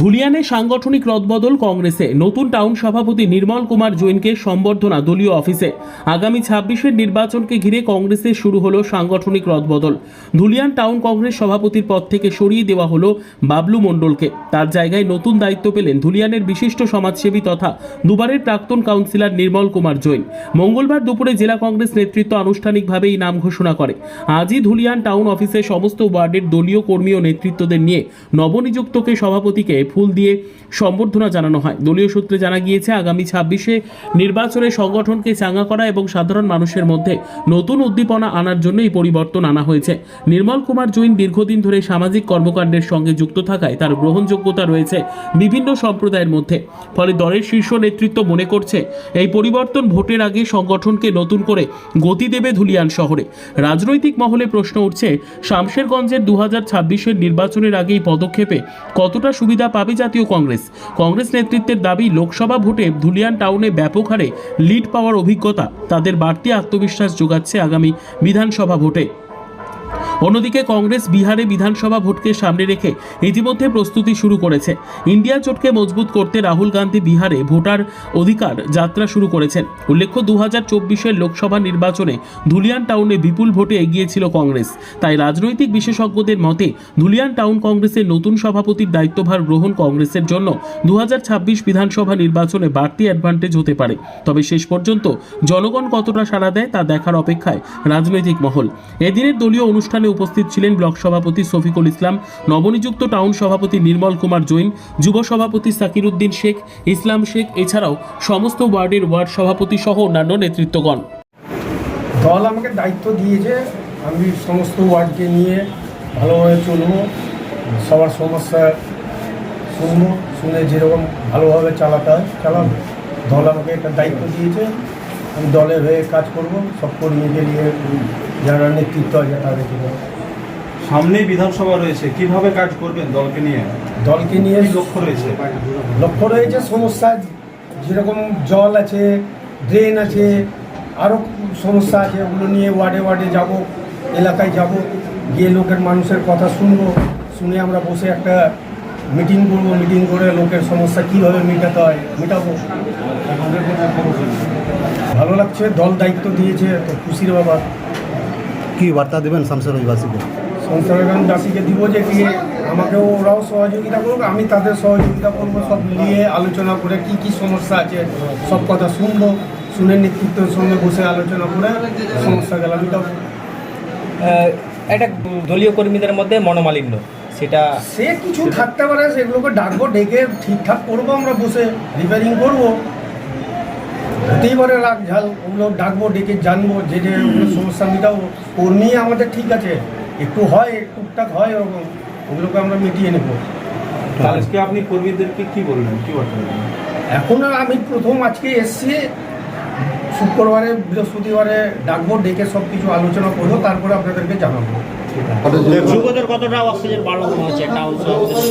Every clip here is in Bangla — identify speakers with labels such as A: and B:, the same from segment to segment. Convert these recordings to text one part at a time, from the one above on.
A: ধুলিয়ানে সাংগঠনিক রদবদল কংগ্রেসে নতুন টাউন সভাপতি নির্মল কুমার জৈনকে সম্বর্ধনা দলীয় অফিসে। আগামী 26-এর নির্বাচনকে ঘিরে কংগ্রেসে শুরু হলো সাংগঠনিক রদবদল। ধুলিয়ান টাউন কংগ্রেস সভাপতির পদ থেকে সরিয়ে দেওয়া হলো বাবলু মণ্ডলকে। তার জায়গায় নতুন দায়িত্ব পেলেন ধুলিয়ানের বিশিষ্ট সমাজসেবী তথা দুবারের প্রাক্তন কাউন্সিলর নির্মল কুমার জৈন। মঙ্গলবার দুপুরে জেলা কংগ্রেস নেতৃত্ব আনুষ্ঠানিকভাবে এই নাম ঘোষণা করে। আজই ধুলিয়ান টাউন অফিসে সমস্ত ওয়ার্ডের দলীয় কর্মী ও নেতৃত্বদের নিয়ে নবনিযুক্তকে সভাপতিকে ফুল দিয়ে সম্বর্ধনা জানানো হয়। দলীয় সূত্রে জানা গিয়েছে, আগামী 26-এ নির্বাচনে সংগঠনকে চাঙ্গা করা এবং সাধারণ মানুষের মধ্যে নতুন উদ্দীপনা আনার জন্য এই পরিবর্তন আনা হয়েছে। নির্মল কুমার জৈন দীর্ঘদিন ধরে সামাজিক কর্মকাণ্ডের সঙ্গে যুক্ত থাকায় তার গ্রহণযোগ্যতা রয়েছে বিভিন্ন সম্প্রদায়ের মধ্যে। ফলে দলের শীর্ষ নেতৃত্ব মনে করছে এই পরিবর্তন ভোটের আগে সংগঠনকে নতুন করে গতি দেবে ধুলিয়ান শহরে। রাজনৈতিক মহলে প্রশ্ন উঠছে, শামশেরগঞ্জের 2026-এর নির্বাচনের আগে এই পদক্ষেপে কতটা সুবিধা পাবে জাতীয় কংগ্রেস। কংগ্রেস নেতৃত্বের দাবি, লোকসভা ভোটে ধুলিয়ান টাউনে ব্যাপক হারে লিড পাওয়ার অভিজ্ঞতা তাদের বাড়তি আত্মবিশ্বাস যোগাচ্ছে আগামী বিধানসভা ভোটে। অন্যদিকে কংগ্রেস বিহারে বিধানসভা ভোটকে সামনে রেখে ইতিমধ্যে প্রস্তুতি শুরু করেছে। ইন্ডিয়া জোটকে মজবুত করতে রাহুল গান্ধী বিহারে ভোটার অধিকার যাত্রা শুরু করেছেন। উল্লেখ্য, 2024-এর লোকসভা নির্বাচনে ধুলিয়ান টাউনে বিপুল ভোটে এগিয়েছিল কংগ্রেস। তাই রাজনৈতিক বিশেষজ্ঞদের মতে ধুলিয়ান টাউন কংগ্রেসের নতুন সভাপতির দায়িত্বভার গ্রহণ কংগ্রেসের জন্য 2026 বিধানসভা নির্বাচনে বাড়তি অ্যাডভান্টেজ হতে পারে। তবে শেষ পর্যন্ত জনগণ কতটা সাড়া দেয় তা দেখার অপেক্ষায় রাজনৈতিক মহল। এদিনের দলীয় অনুষ্ঠানে উপস্থিত ছিলেন ব্লক সভাপতি শফিকুল ইসলাম, নবনিযুক্ত টাউন সভাপতি নির্মল কুমার জৈন, যুব সভাপতি সাকির উদ্দিন শেখ, ইসলাম শেখ, এছাড়াও সমস্ত ওয়ার্ডের ওয়ার্ড সভাপতি সহ অন্যান্য নেতৃত্বগণ।
B: দল আমাকে দায়িত্ব দিয়েছে, আমি সমস্ত ওয়ার্ডকে নিয়ে ভালোভাবে চলবো, সবার সমস্যা শুনবো, শুনে যেরকম ভালোভাবে চালাতে হয় চালাবো। দল আমাকে একটা দায়িত্ব দিয়েছে, আমি দলের হয়ে কাজ করব, সব কর্মীকে নিয়ে যারা নেতৃত্ব আছে তাদেরকে।
C: সামনেই বিধানসভা রয়েছে, কিভাবে কাজ করবেন দলকে নিয়ে?
B: দলকে নিয়ে লক্ষ্য রয়েছে সমস্যা, যেরকম জল আছে, ড্রেন আছে, আরও সমস্যা আছে, ওগুলো নিয়ে ওয়ার্ডে ওয়ার্ডে যাব, এলাকায় যাব, গিয়ে লোকের মানুষের কথা শুনবো, শুনে আমরা বসে একটা মিটিং করবো, মিটিং করে লোকের সমস্যা কীভাবে মেটাতে হয় মেটাবো। ভালো লাগছে, দল দায়িত্ব দিয়েছে, তো খুশির ব্যাপার।
D: কি বার্তা দেবেন শামশেরগঞ্জবাসীকে?
B: শামশেরগঞ্জবাসীকে দিব যে কি আমাকেও ওরাও সহযোগিতা করুক, আমি তাদের সহযোগিতা করবো, সব নিয়ে আলোচনা করে কি কি সমস্যা আছে সব কথা শুনবো, শুনে নেতৃত্বের সঙ্গে বসে আলোচনা করে সমস্যাগুলো মেটাবো।
E: একটা দলীয় কর্মীদের মধ্যে মনোমালিন্য, সেটা
B: সে কিছু থাকতে পারে, সেগুলোকে ডাকবো, ডেকে ঠিকঠাক করবো, আমরা বসে রিপেয়ারিং করবো। হতেই পারে রাগ ঝাল, ওগুলো ডাকবো, ডেকে জানবো, যে যে ওগুলো সমস্যা মেটাবো। কর্মী আমাদের ঠিক আছে, একটু হয় টুকটাক হয়, ওরকম ওগুলোকে আমরা মিটিয়ে নেব।
C: আজকে আপনি কর্মীদেরকে কি বললেন, কি বার্তা দেবেন?
B: এখন আর প্রথম আজকে এসছি, শুক্রবারে বৃহস্পতিবারে ডাকবো, ডেকে সব কিছু আলোচনা করবো, তারপরে আপনাদেরকে জানাবো।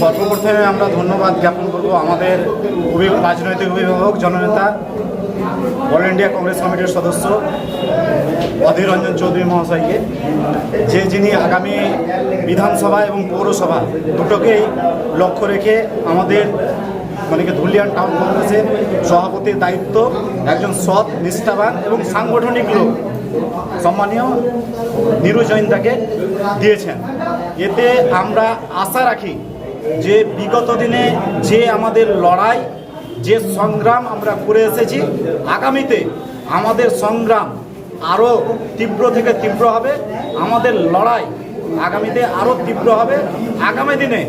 D: সর্বপ্রথমে আমরা ধন্যবাদ জ্ঞাপন করব আমাদের রাজনৈতিক অভিভাবক, জননেতা, অল ইন্ডিয়া কংগ্রেস কমিটির সদস্য অধীর রঞ্জন চৌধুরী মহাশয়কে, যিনি আগামী বিধানসভা এবং পৌরসভা দুটোকেই লক্ষ্য রেখে আমাদের ধুলিয়ান টাউন কংগ্রেসের সভাপতির দায়িত্ব একজন সৎ, নিষ্ঠাবান এবং সাংগঠনিক লোক সম্মানীয় নিরু জৈন তাকে দিয়েছেন। এতে আমরা আশা রাখি যে বিগত দিনে যে আমাদের লড়াই, যে সংগ্রাম আমরা করে এসেছি, আগামীতে আমাদের সংগ্রাম আরও তীব্র থেকে তীব্র হবে, আমাদের লড়াই আগামীতে আরও তীব্র হবে। আগামী দিনে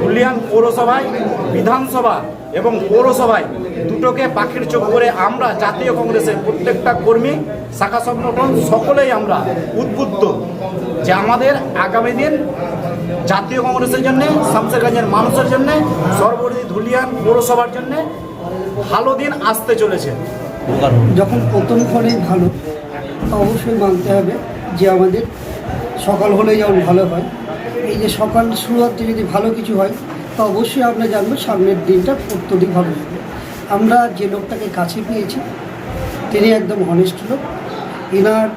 D: ধুলিয়ান পৌরসভায়, বিধানসভা এবং পৌরসভায় দুটোকে পাখির চোখ করে আমরা জাতীয় কংগ্রেসের প্রত্যেকটা কর্মী, শাখা সংগঠন সকলেই আমরা উদ্বুদ্ধ যে আমাদের আগামী দিন জাতীয় কংগ্রেসের জন্যে, শামশেরগঞ্জের মানুষের জন্যে, সর্বোপরি ধুলিয়ান পৌরসভার জন্যে ভালো দিন আসতে চলেছে।
F: যখন প্রথম ফলেই ভালো, তা অবশ্যই মানতে হবে যে আমাদের সকাল হলেই যেমন ভালো হয়, এই যে সকাল শুরুতে যদি ভালো কিছু হয়, তা অবশ্যই আমরা জানবো সামনের দিনটা অত্যধিক ভালো হবে। আমরা যে লোকটাকে কাছে পেয়েছি তিনি একদম হনেস্ট লোক, এনার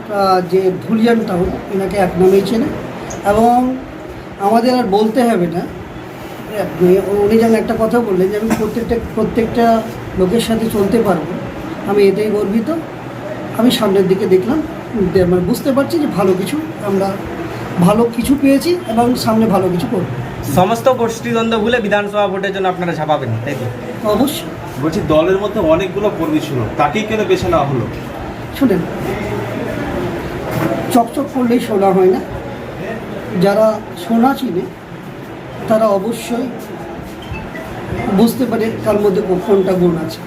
F: যে ধুলিয়ান টাউন এনাকে এক নামেই চেনে, এবং আমাদের আর বলতে হবে না উনি যেন একটা কথা বললেন যে আমি প্রত্যেকটা লোকের সাথে চলতে পারবো, আমি এটাই গর্বিত। আমি সামনের দিকে দেখলাম, মানে বুঝতে পারছি যে আমরা ভালো কিছু পেয়েছি এবং সামনে ভালো কিছু করবো।
E: সমস্ত গোষ্ঠীদ্বন্দ্ব ভুলে বিধানসভা ভোটের জন্য আপনারা ছাপাবেন, তাই তো?
F: অবশ্যই।
C: বলছি দলের মধ্যে অনেকগুলো কর্মী ছিল, তাকেই কেন বেছে নেওয়া হলো?
F: শুনেন, চকচক করলেই সোনা হয় না। যারা সোনা চিনে তারা অবশ্যই বুঝতে পারে কার মধ্যে কোনটা গুণ আছে।